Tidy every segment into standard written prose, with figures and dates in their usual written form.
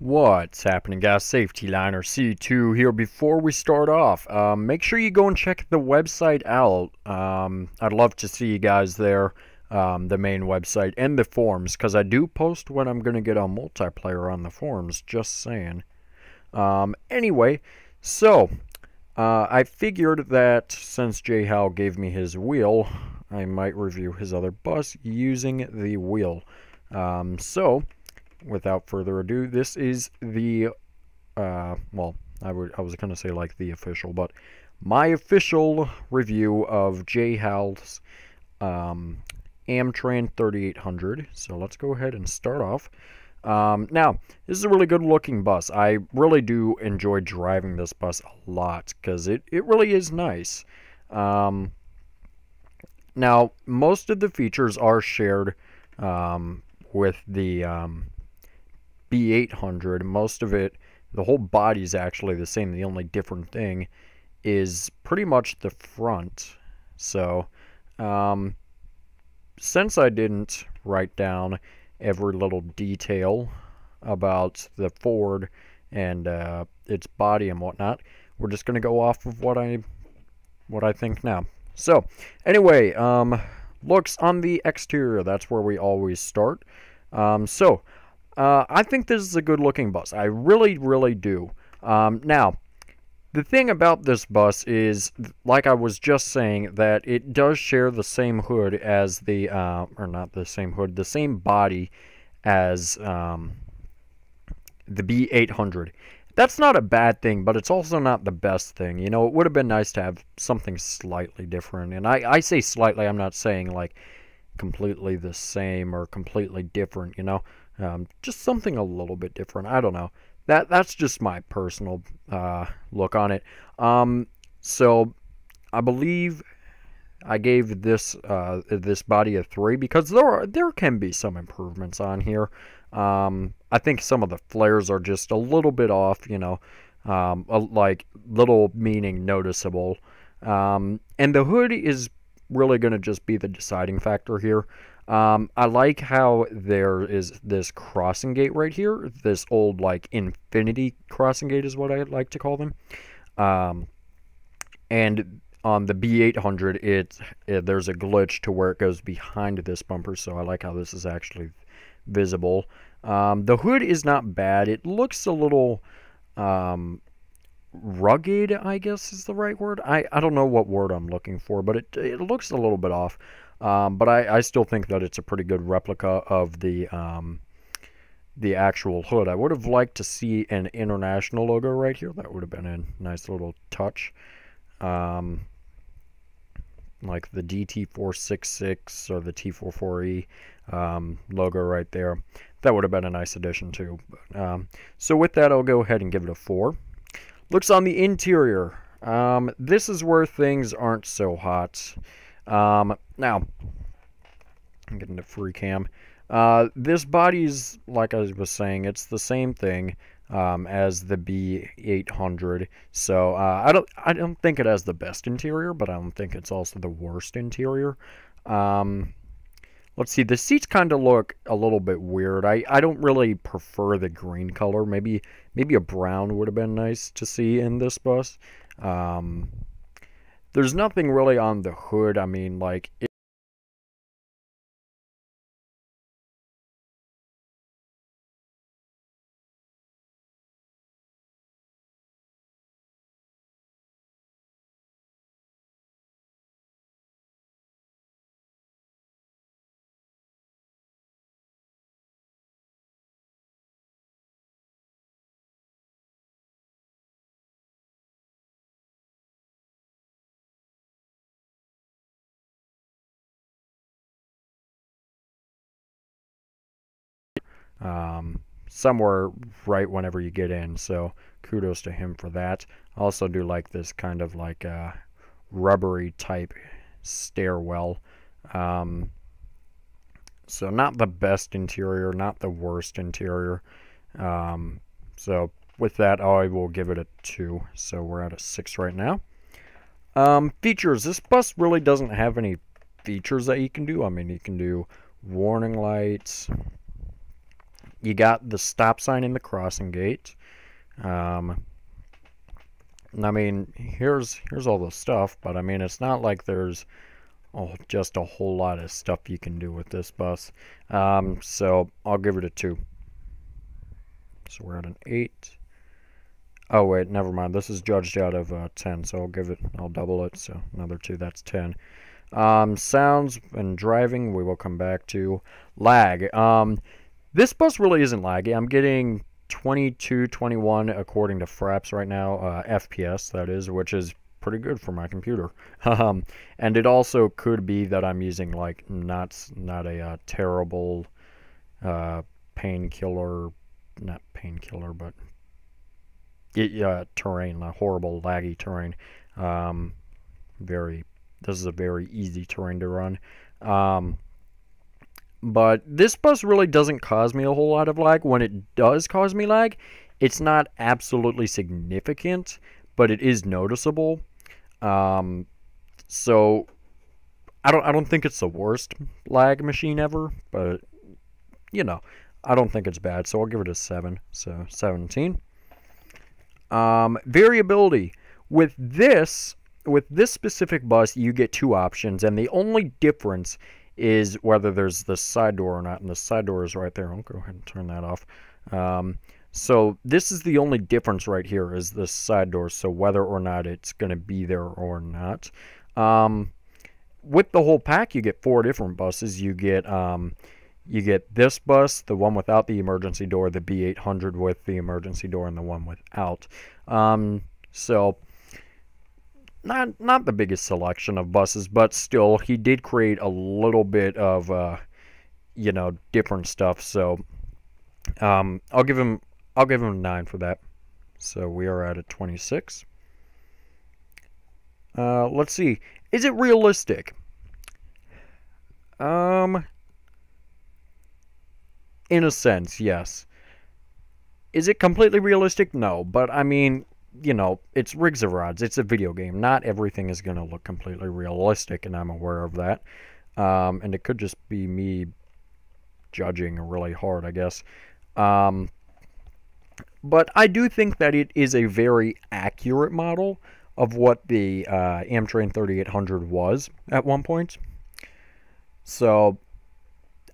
What's happening, guys? Safety Liner C2 here. Before we start off, make sure you go and check the website out. I'd love to see you guys there, the main website and the forums, because I do post when I'm going to get a multiplayer on the forums, just saying. Anyway, so, I figured that since J. Hal gave me his wheel, I might review his other bus using the wheel. Without further ado, this is the, well, I was going to say like the official, but my official review of J. Hal's AmTran 3800. So let's go ahead and start off. Now, this is a really good looking bus. I really do enjoy driving this bus a lot because it really is nice. Now, most of the features are shared with the B800. Most of it, the whole body is actually the same. The only different thing is pretty much the front. So, since I didn't write down every little detail about the Ford and its body and whatnot, we're just going to go off of what I think now. So, anyway, looks on the exterior. That's where we always start. I think this is a good looking bus. I really, really do. Now, the thing about this bus is, like I was just saying, that it does share the same hood as the, or not the same hood, the same body as the B800. That's not a bad thing, but it's also not the best thing. You know, it would have been nice to have something slightly different. And I say slightly, I'm not saying like completely the same or completely different, you know. Just something a little bit different. I don't know. That's just my personal look on it. So I believe I gave this this body a 3 because there can be some improvements on here. I think some of the flares are just a little bit off, you know, like little meaning noticeable. And the hood is really going to just be the deciding factor here. I like how there is this crossing gate right here. This old, like, infinity crossing gate is what I like to call them. And on the B800, there's a glitch to where it goes behind this bumper, so I like how this is actually visible. The hood is not bad. It looks a little rugged, I guess is the right word. I don't know what word I'm looking for, but it looks a little bit off. But I still think that it's a pretty good replica of the actual hood. I would have liked to see an international logo right here. That would have been a nice little touch. Like the DT466 or the T44E logo right there. That would have been a nice addition too. So with that, I'll go ahead and give it a 4. Looks on the interior. This is where things aren't so hot. Now, I'm getting the free cam. This body's, like I was saying, it's the same thing as the B800. So I don't think it has the best interior, but I don't think it's also the worst interior. Let's see, the seats kind of look a little bit weird. I don't really prefer the green color. Maybe a brown would have been nice to see in this bus. There's nothing really on the hood. I mean, like, somewhere right whenever you get in. So kudos to him for that. I also do like this kind of like rubbery type stairwell. So not the best interior, not the worst interior. So with that, I will give it a 2. So we're at a 6 right now. Features. This bus really doesn't have any features that you can do. I mean, you can do warning lights, You got the stop sign in the crossing gate. I mean, here's all the stuff, but I mean, it's not like there's just a whole lot of stuff you can do with this bus. So I'll give it a 2. So we're at an 8. Oh wait, never mind. This is judged out of 10, so I'll double it. So another 2, that's 10. Sounds and driving, we will come back to. Lag. This bus really isn't laggy. I'm getting 22, 21 according to Fraps right now, FPS that is, which is pretty good for my computer. And it also could be that I'm using like not a terrible painkiller, not painkiller, but terrain, a horrible laggy terrain. This is a very easy terrain to run. But this bus really doesn't cause me a whole lot of lag. When it does cause me lag, it's not absolutely significant, but it is noticeable. So I don't think it's the worst lag machine ever, but you know, I don't think it's bad, so I'll give it a 7. So 17. Variability. With this specific bus, you get 2 options, and the only difference is whether there's the side door or not, and the side door is right there. I'll go ahead and turn that off. So this is the only difference right here, is the side door, so whether or not it's going to be there or not. With the whole pack, you get 4 different buses. You get this bus, the one without the emergency door, the B800 with the emergency door, and the one without. So not the biggest selection of buses, but still, he did create a little bit of different stuff. So I'll give him a 9 for that. So we are at a 26. Let's see. Is it realistic? In a sense, yes. Is it completely realistic? No. But I mean, it's rigs of rods. It's a video game. Not everything is going to look completely realistic, and I'm aware of that. And it could just be me judging really hard, I guess. But I do think that it is a very accurate model of what the AmTran 3800 was at one point. So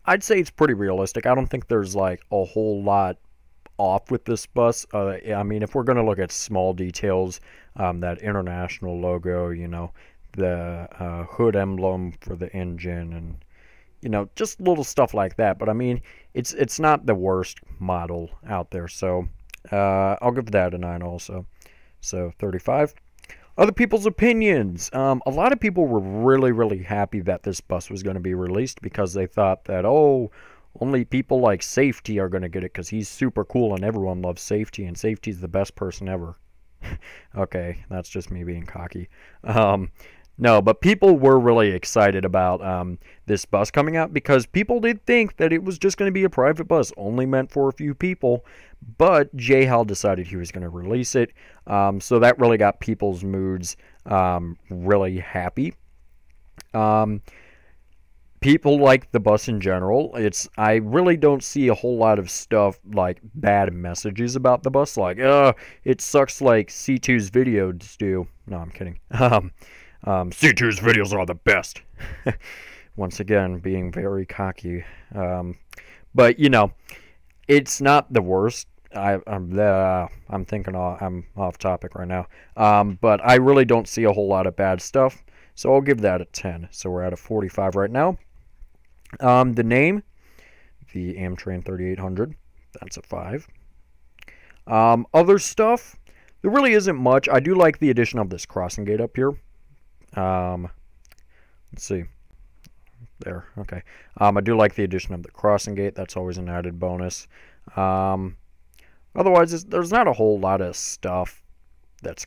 I'd say it's pretty realistic. I don't think there's like a whole lot off with this bus. I mean, if we're going to look at small details, that international logo, the hood emblem for the engine, and just little stuff like that. But I mean, it's not the worst model out there. So I'll give that a 9 also. So 35. Other people's opinions. A lot of people were really, really happy that this bus was going to be released, because they thought that, only people like Safety are going to get it because he's super cool and everyone loves Safety, and Safety's the best person ever. Okay, that's just me being cocky. No, but people were really excited about this bus coming out, because people did think that it was just going to be a private bus, only meant for a few people. But J-Hal decided he was going to release it, so that really got people's moods really happy. People like the bus in general. I really don't see a whole lot of stuff like bad messages about the bus, like it sucks like C2's videos do. No, I'm kidding. C2's videos are the best. Once again, being very cocky. But it's not the worst. I'm thinking I'm off topic right now. But I really don't see a whole lot of bad stuff. So I'll give that a 10. So we're at a 45 right now. The name, the AmTran 3800, that's a 5. Other stuff, there really isn't much. I do like the addition of this crossing gate up here. Let's see. There, okay. I do like the addition of the crossing gate. That's always an added bonus. Otherwise, there's not a whole lot of stuff that's,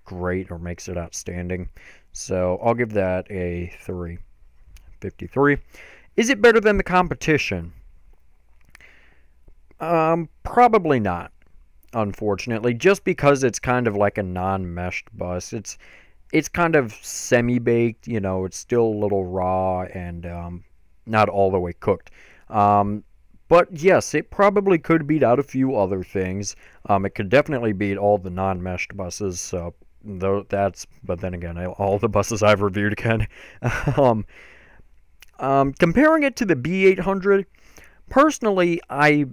great or makes it outstanding. So I'll give that a 3. 53. Is it better than the competition? Probably not, unfortunately, just because it's kind of like a non-meshed bus. It's kind of semi-baked, it's still a little raw and not all the way cooked. But yes, it probably could beat out a few other things. It could definitely beat all the non-meshed buses. So though that's, but then again, all the buses I've reviewed can. um, Comparing it to the B800, personally, I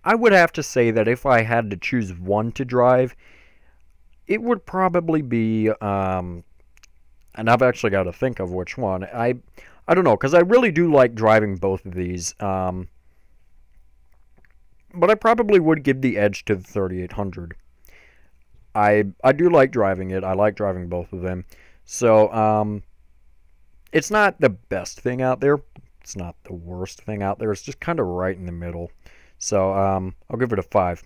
would have to say that if I had to choose one to drive, it would probably be, and I've actually got to think of which one. I don't know, because I really do like driving both of these. But I probably would give the edge to the 3800. I do like driving it. I like driving both of them. So, it's not the best thing out there. It's not the worst thing out there. It's just kind of right in the middle. So, I'll give it a 5.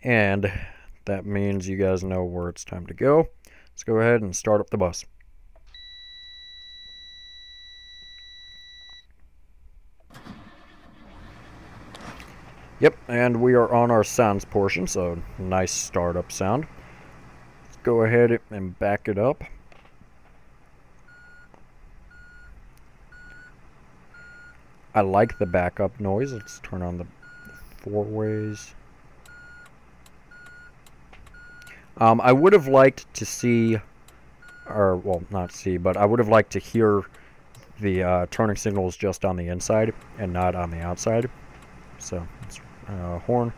And that means you guys know where it's time to go. Let's go ahead and start up the bus. Yep, and we are on our sounds portion, so nice startup sound. Let's go ahead and back it up. I like the backup noise. Let's turn on the four ways. I would have liked to see, or well, not see, but I would have liked to hear the turning signals just on the inside and not on the outside. So, let's horn.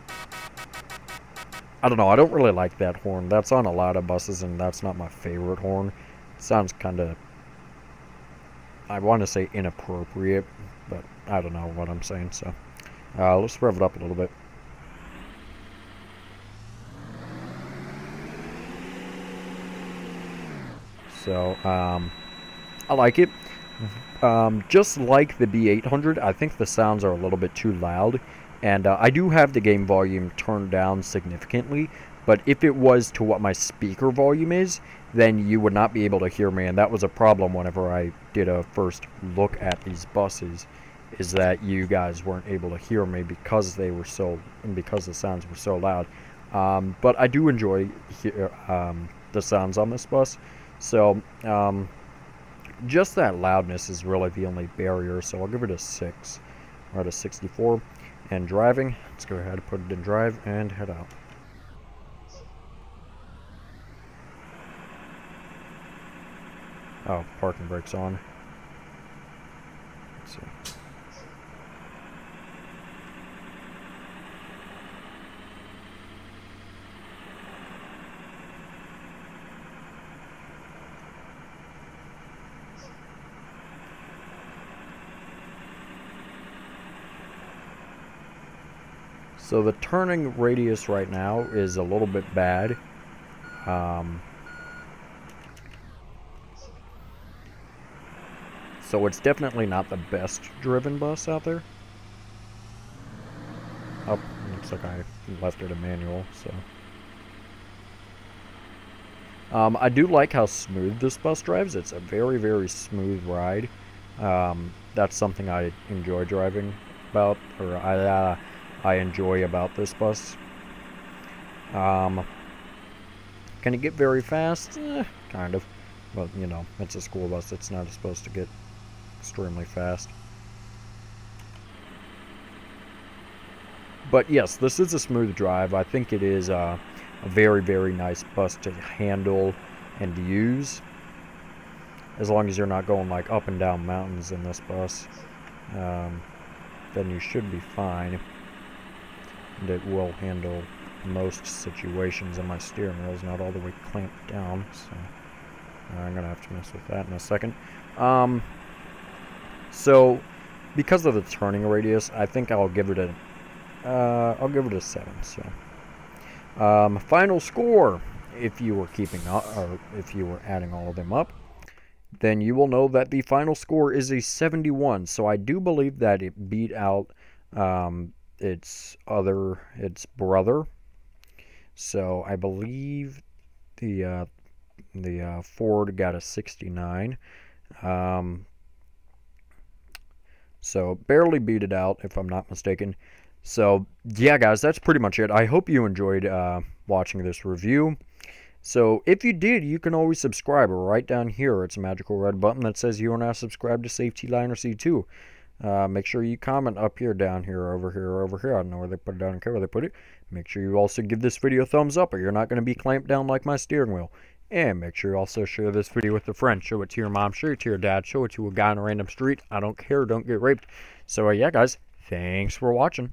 I don't know, I don't really like that horn. That's on a lot of buses, and that's not my favorite horn. It sounds kind of, I want to say inappropriate, but I don't know what I'm saying, so let's rev it up a little bit. So, I like it. Just like the B800, I think the sounds are a little bit too loud. And I do have the game volume turned down significantly, but if it was to what my speaker volume is, then you would not be able to hear me, and that was a problem whenever I did a first look at these buses, is that you guys weren't able to hear me because they were because the sounds were so loud. But I do enjoy the sounds on this bus, so just that loudness is really the only barrier, so I'll give it a 6, or at a 64. And driving, let's go ahead and put it in drive and head out. Oh, parking brake's on. Let's see. So the turning radius right now is a little bit bad. So it's definitely not the best driven bus out there. Oh, looks like I left it a manual, so. I do like how smooth this bus drives. It's a very, very smooth ride. That's something I enjoy driving about, or I enjoy about this bus. Can it get very fast? Kind of. But, you know, it's a school bus. It's not supposed to get extremely fast. But yes, this is a smooth drive. I think it is a very, very nice bus to handle and use. As long as you're not going like up and down mountains in this bus, then you should be fine. And it will handle most situations, and my steering wheel is not all the way clamped down, so I'm gonna have to mess with that in a second. So because of the turning radius, I think I'll give it a 7. So final score, if you were keeping up, or if you were adding all of them up, then you will know that the final score is a 71. So I do believe that it beat out its brother. So I believe the Ford got a 69. So barely beat it out, if I'm not mistaken. So yeah, guys, that's pretty much it. I hope you enjoyed watching this review. So if you did, you can always subscribe right down here. It's a magical red button that says you are now subscribed to Safety Liner C2. Make sure you comment up here, down here, over here, over here. I don't know where they put it, I don't care where they put it. Make sure you also give this video a thumbs up or you're not going to be clamped down like my steering wheel. And make sure you also share this video with a friend. Show it to your mom, show it to your dad, show it to a guy on a random street. I don't care, don't get raped. So yeah guys, thanks for watching.